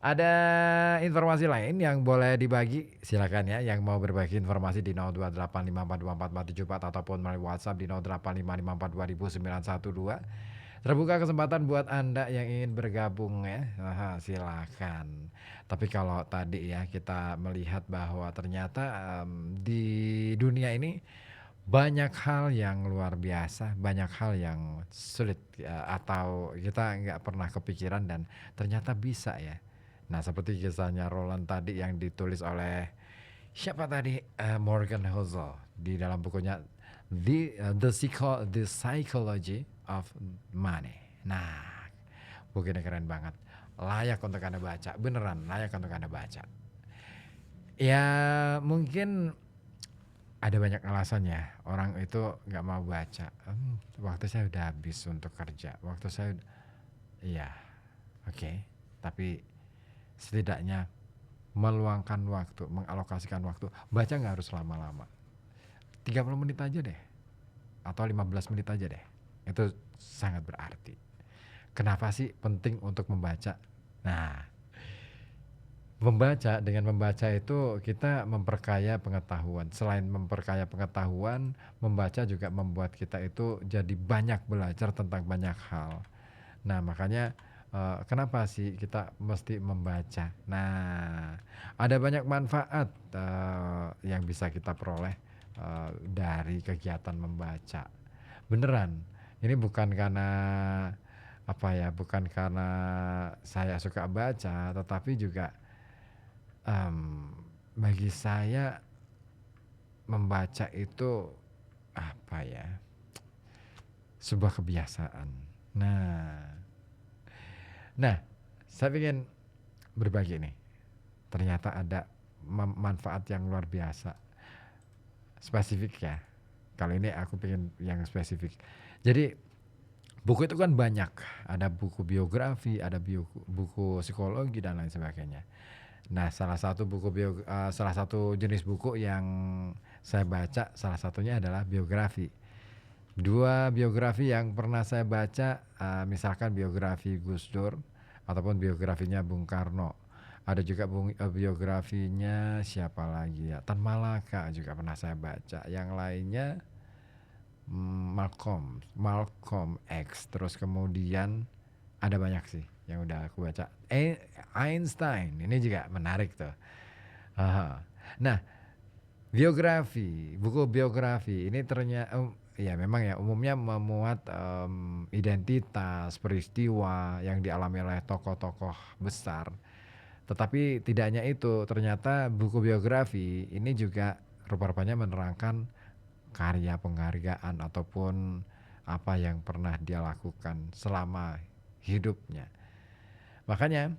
Ada informasi lain yang boleh dibagi? Silakan ya, yang mau berbagi informasi di 0285424474 ataupun melalui WhatsApp di 085554200912. Terbuka kesempatan buat Anda yang ingin bergabung ya, silakan. Tapi kalau tadi ya kita melihat bahwa ternyata, di dunia ini banyak hal yang luar biasa, banyak hal yang sulit, atau kita nggak pernah kepikiran dan ternyata bisa ya. Nah, seperti kisahnya Roland tadi yang ditulis oleh siapa tadi? Morgan Housel di dalam bukunya The Psychology of Money. Nah, bukunya keren banget. Layak untuk Anda baca, beneran layak untuk Anda baca. Ya, mungkin ada banyak alasan ya, orang itu nggak mau baca, waktu saya udah habis untuk kerja, waktu saya iya, oke, tapi setidaknya meluangkan waktu, mengalokasikan waktu, baca nggak harus lama-lama, 30 menit aja deh, atau 15 menit aja deh, itu sangat berarti. Kenapa sih penting untuk membaca? Nah, dengan membaca itu kita memperkaya pengetahuan. Selain memperkaya pengetahuan, membaca juga membuat kita itu jadi banyak belajar tentang banyak hal. Nah, makanya kenapa sih kita mesti membaca? Nah, ada banyak manfaat yang bisa kita peroleh dari kegiatan membaca. Beneran, ini bukan karena apa ya, bukan karena saya suka baca, tetapi juga bagi saya membaca itu apa ya, sebuah kebiasaan. Nah, nah, saya ingin berbagi nih. Ternyata ada manfaat yang luar biasa. Spesifik ya. Kali ini aku pengen yang spesifik. Jadi buku itu kan banyak. Ada buku biografi, ada buku psikologi dan lain sebagainya. Nah, salah satu jenis buku yang saya baca salah satunya adalah biografi. Dua biografi yang pernah saya baca, misalkan biografi Gus Dur ataupun biografinya Bung Karno. Ada juga biografinya siapa lagi ya? Tan Malaka juga pernah saya baca. Yang lainnya Malcolm X. Terus kemudian ada banyak sih yang udah aku baca. Einstein ini juga menarik tuh. Nah, buku biografi ini ternyata ya memang ya umumnya memuat identitas, peristiwa yang dialami oleh tokoh-tokoh besar. Tetapi tidak hanya itu, ternyata buku biografi ini juga rupa-rupanya menerangkan karya penghargaan ataupun apa yang pernah dia lakukan selama hidupnya. Makanya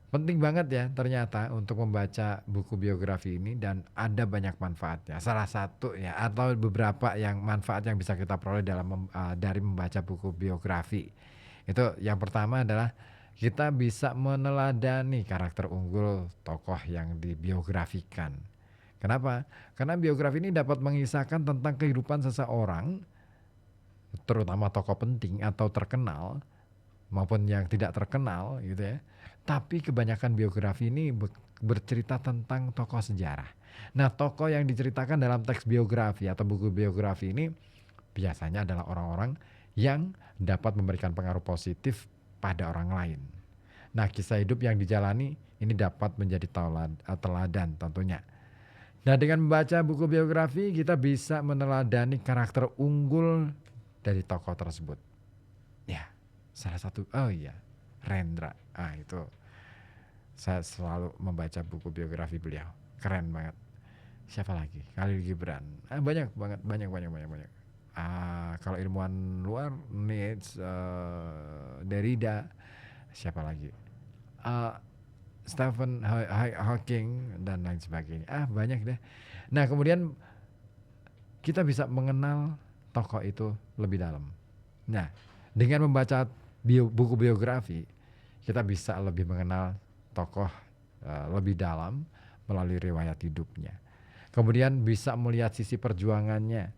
penting banget ya ternyata untuk membaca buku biografi ini dan ada banyak manfaatnya. Salah satu ya atau beberapa yang manfaat yang bisa kita peroleh dari membaca buku biografi. Itu yang pertama adalah kita bisa meneladani karakter unggul tokoh yang dibiografikan. Kenapa? Karena biografi ini dapat mengisahkan tentang kehidupan seseorang, terutama tokoh penting atau terkenal maupun yang tidak terkenal gitu ya. Tapi kebanyakan biografi ini bercerita tentang tokoh sejarah. Nah, tokoh yang diceritakan dalam teks biografi atau buku biografi ini biasanya adalah orang-orang yang dapat memberikan pengaruh positif pada orang lain. Nah, kisah hidup yang dijalani ini dapat menjadi teladan tentunya. Nah, dengan membaca buku biografi kita bisa meneladani karakter unggul dari tokoh tersebut. Ya, salah satu, oh iya, Rendra. Itu saya selalu membaca buku biografi beliau. Keren banget. Siapa lagi? Khalil Gibran. Banyak banget, banyak. Kalau ilmuwan luar, Nietzsche, Derrida, siapa lagi? Ah, Stephen Hawking dan lain sebagainya. Banyak deh. Nah, kemudian kita bisa mengenal tokoh itu lebih dalam. Nah, dengan membaca buku biografi, kita bisa lebih mengenal tokoh lebih dalam melalui riwayat hidupnya. Kemudian bisa melihat sisi perjuangannya.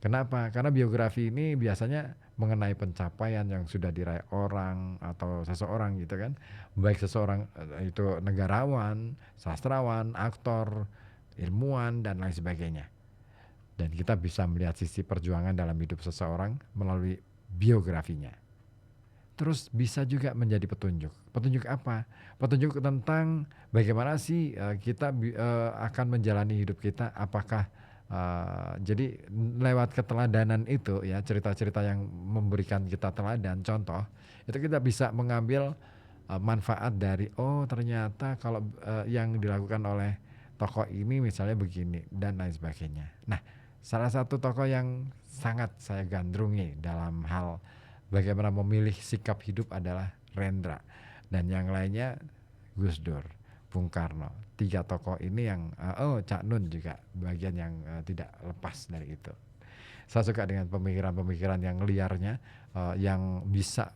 Kenapa? Karena biografi ini biasanya mengenai pencapaian yang sudah diraih orang atau seseorang gitu kan. Baik seseorang itu negarawan, sastrawan, aktor, ilmuwan dan lain sebagainya. Dan kita bisa melihat sisi perjuangan dalam hidup seseorang melalui biografinya. Terus bisa juga menjadi petunjuk. Petunjuk apa? Petunjuk tentang bagaimana sih kita akan menjalani hidup kita. Apakah jadi lewat keteladanan itu ya, cerita-cerita yang memberikan kita teladan, contoh, itu kita bisa mengambil manfaat dari oh ternyata kalau yang dilakukan oleh tokoh ini misalnya begini dan lain sebagainya. Nah, salah satu tokoh yang sangat saya gandrungi dalam hal bagaimana memilih sikap hidup adalah Rendra, dan yang lainnya Gus Dur, Bung Karno. Tiga tokoh ini yang Cak Nun juga bagian yang tidak lepas dari itu. Saya suka dengan pemikiran-pemikiran yang liarnya, yang bisa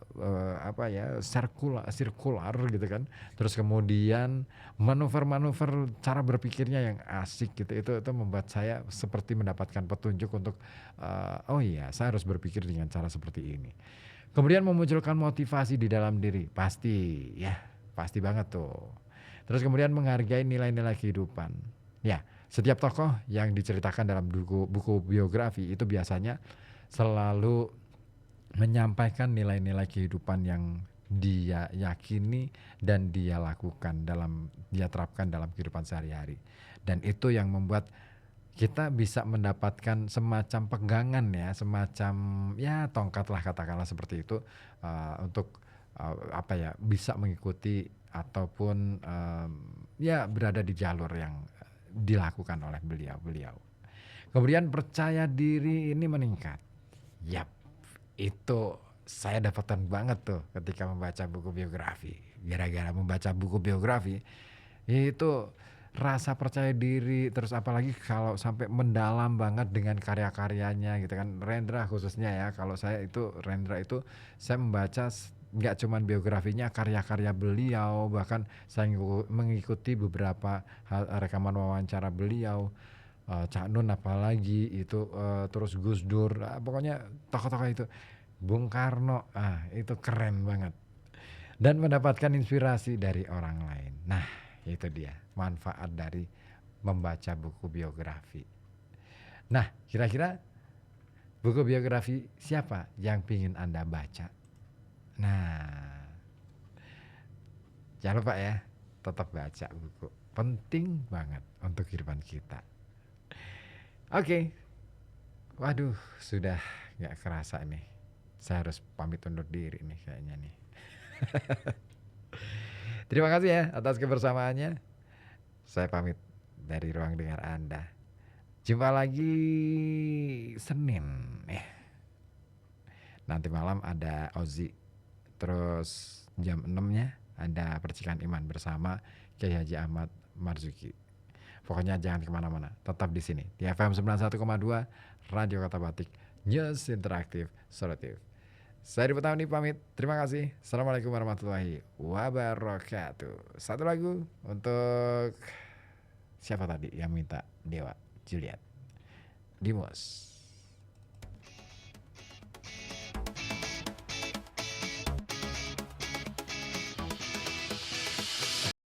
sirkular gitu kan. Terus kemudian manuver-manuver cara berpikirnya yang asik gitu. Itu membuat saya seperti mendapatkan petunjuk untuk oh iya, saya harus berpikir dengan cara seperti ini. Kemudian memunculkan motivasi di dalam diri, pasti ya, pasti banget tuh. Terus kemudian menghargai nilai-nilai kehidupan. Ya, setiap tokoh yang diceritakan dalam buku biografi itu biasanya selalu menyampaikan nilai-nilai kehidupan yang dia yakini dan dia lakukan dia terapkan dalam kehidupan sehari-hari. Dan itu yang membuat kita bisa mendapatkan semacam pegangan ya, semacam ya tongkat lah katakanlah seperti itu, untuk bisa mengikuti ataupun ya berada di jalur yang dilakukan oleh beliau-beliau. Kemudian percaya diri ini meningkat. Yap, itu saya dapatkan banget tuh ketika membaca buku biografi. Gara-gara membaca buku biografi itu rasa percaya diri, terus apalagi kalau sampai mendalam banget dengan karya-karyanya gitu kan. Rendra khususnya ya, kalau saya itu Rendra itu saya membaca nggak cuman biografinya, karya-karya beliau, bahkan saya mengikuti beberapa rekaman wawancara beliau, Cak Nun apalagi itu, terus Gus Dur, pokoknya tokoh-tokoh itu, Bung Karno, itu keren banget. Dan mendapatkan inspirasi dari orang lain. Nah, itu dia manfaat dari membaca buku biografi. Nah, kira-kira buku biografi siapa yang ingin Anda baca? Nah, jangan lupa ya, tetap baca buku. Penting banget untuk kehidupan kita. Oke. Waduh, sudah gak kerasa nih. Saya harus pamit undur diri nih kayaknya nih. Terima kasih ya atas kebersamaannya. Saya pamit dari ruang dengar Anda. Jumpa lagi Senin ya. Nanti malam ada Ozi. Terus jam 6-nya ada Percikan Iman bersama Kiai Haji Ahmad Marzuki. Pokoknya jangan kemana-mana, tetap di sini di FM 91,2 Radio Kota Batik, News Interaktif Solutif. Saya Dipo Tauhani pamit. Terima kasih. Assalamualaikum warahmatullahi wabarakatuh. Satu lagu untuk siapa tadi yang minta Dewa Juliet. Dimus.